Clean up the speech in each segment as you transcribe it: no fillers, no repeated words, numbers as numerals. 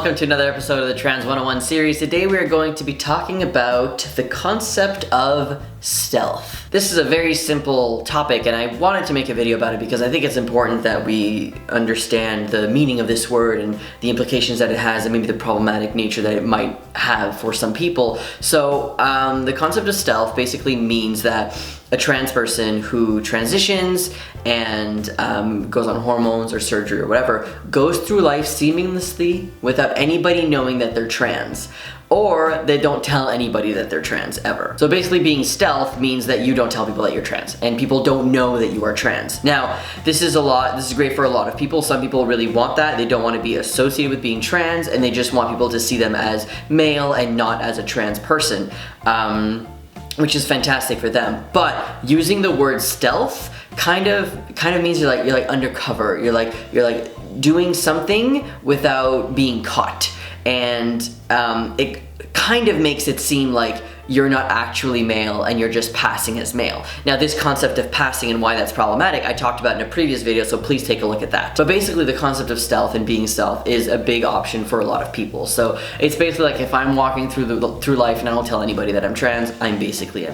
welcome to another episode of the Trans 101 series. Today we are going to be talking about the concept of stealth. This is a very simple topic and I wanted to make a video about it because I think it's important that we understand the meaning of this word and the implications that it has and maybe the problematic nature that it might have for some people. So the concept of stealth basically means that a trans person who transitions and goes on hormones or surgery or whatever goes through life seamlessly without anybody knowing that they're trans, or they don't tell anybody that they're trans ever. So basically being stealth means that you don't tell people that you're trans and people don't know that you are trans. Now, this is great for a lot of people. Some people really want that. They don't want to be associated with being trans and they just want people to see them as male and not as a trans person. Which is fantastic for them. But using the word stealth kind of means you're like undercover. You're like doing something without being caught. And it kind of makes it seem like you're not actually male and you're just passing as male. Now this concept of passing and why that's problematic I talked about in a previous video, so please take a look at that. But basically the concept of stealth and being stealth is a big option for a lot of people. So it's basically like if I'm walking through life and I don't tell anybody that I'm trans, I'm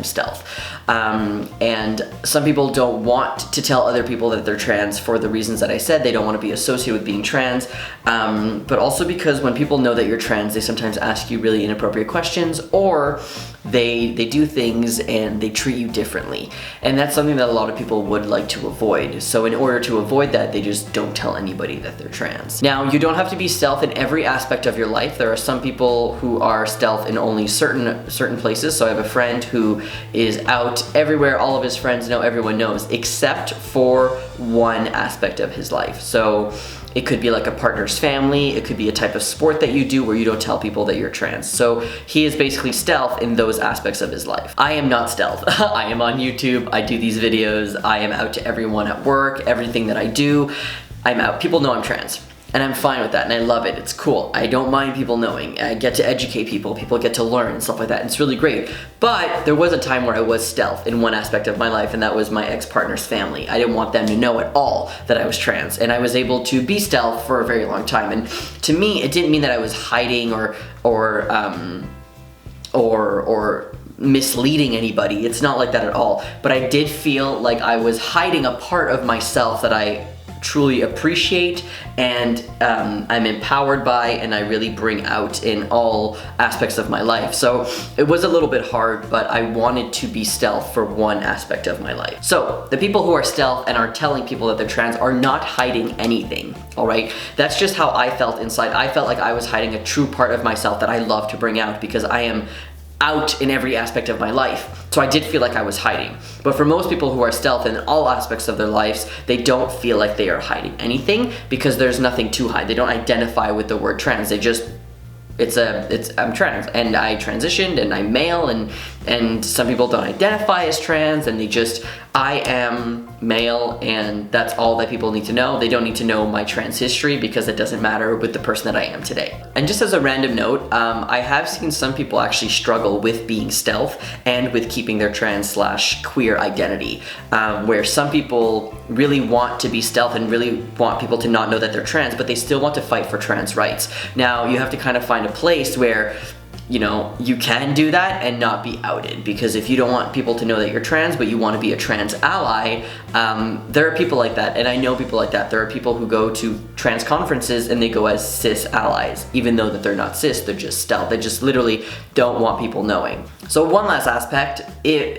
stealth. And some people don't want to tell other people that they're trans for the reasons that I said. They don't want to be associated with being trans, but also because when people know that you're trans, they sometimes ask you really inappropriate questions, or they do things and they treat you differently. And that's something that a lot of people would like to avoid. So in order to avoid that, they just don't tell anybody that they're trans. Now, you don't have to be stealth in every aspect of your life. There are some people who are stealth in only certain places. So I have a friend who is out everywhere. All of his friends know, everyone knows, except for one aspect of his life. So it could be like a partner's family, it could be a type of sport that you do where you don't tell people that you're trans. So he is basically stealth in those aspects of his life. I am not stealth. I am on YouTube, I do these videos, I am out to everyone at work, everything that I do, I'm out. People know I'm trans. And I'm fine with that, and I love it. It's cool. I don't mind people knowing. I get to educate people. People get to learn and stuff like that. And it's really great. But there was a time where I was stealth in one aspect of my life, and that was my ex-partner's family. I didn't want them to know at all that I was trans, and I was able to be stealth for a very long time. And to me, it didn't mean that I was hiding or misleading anybody. It's not like that at all. But I did feel like I was hiding a part of myself that I truly appreciate and I'm empowered by, and I really bring out in all aspects of my life. So it was a little bit hard, but I wanted to be stealth for one aspect of my life. So the people who are stealth and are telling people that they're trans are not hiding anything, all right? That's just how I felt inside. I felt like I was hiding a true part of myself that I love to bring out because I am out in every aspect of my life. So I did feel like I was hiding. But for most people who are stealth in all aspects of their lives, they don't feel like they are hiding anything because there's nothing to hide. They don't identify with the word trans. They just, I'm trans and I transitioned and I'm male, and some people don't identify as trans and they just, I am male and that's all that people need to know. They don't need to know my trans history because it doesn't matter with the person that I am today. And just as a random note, I have seen some people actually struggle with being stealth and with keeping their trans/queer identity, where some people really want to be stealth and really want people to not know that they're trans, but they still want to fight for trans rights. Now, you have to kind of find a place where you know, you can do that and not be outed, because if you don't want people to know that you're trans, but you want to be a trans ally, there are people like that, and I know people like that. There are people who go to trans conferences and they go as cis allies, even though that they're not cis, they're just stealth. They just literally don't want people knowing. So one last aspect,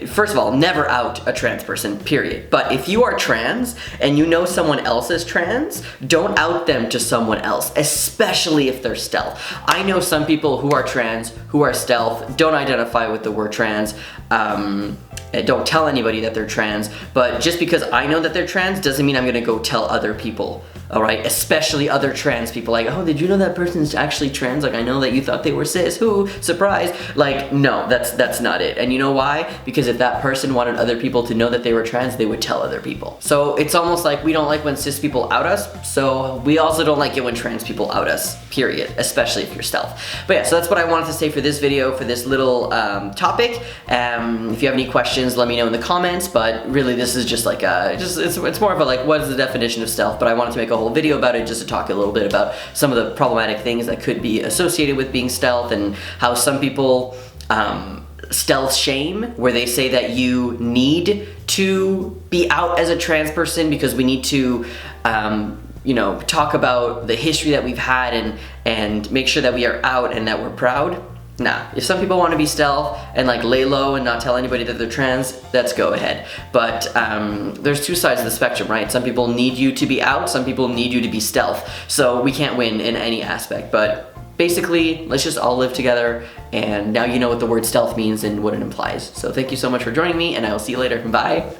first of all, never out a trans person, period. But if you are trans and you know someone else is trans, don't out them to someone else, especially if they're stealth. I know some people who are trans, who are stealth, don't identify with the word trans, don't tell anybody that they're trans, but just because I know that they're trans doesn't mean I'm gonna go tell other people, all right? Especially other trans people, like, oh, did you know that person's actually trans? Like, I know that you thought they were cis, who, surprise. Like, no, that's not it. And you know why? Because if that person wanted other people to know that they were trans, they would tell other people. So it's almost like we don't like when cis people out us, so we also don't like it when trans people out us, period, especially if you're stealth. But yeah, so that's what I wanted to say for this video, for this little topic. If you have any questions, let me know in the comments, but really this is just like it's more of a like, what is the definition of stealth? But I wanted to make a whole video about it just to talk a little bit about some of the problematic things that could be associated with being stealth, and how some people stealth shame, where they say that you need to be out as a trans person because we need to you know, talk about the history that we've had and make sure that we are out and that we're proud. Nah, if some people want to be stealth and like lay low and not tell anybody that they're trans, let's go ahead. But there's two sides of the spectrum, right? Some people need you to be out, some people need you to be stealth. So we can't win in any aspect, but basically, let's just all live together, and now you know what the word stealth means and what it implies. So thank you so much for joining me, and I will see you later. Bye.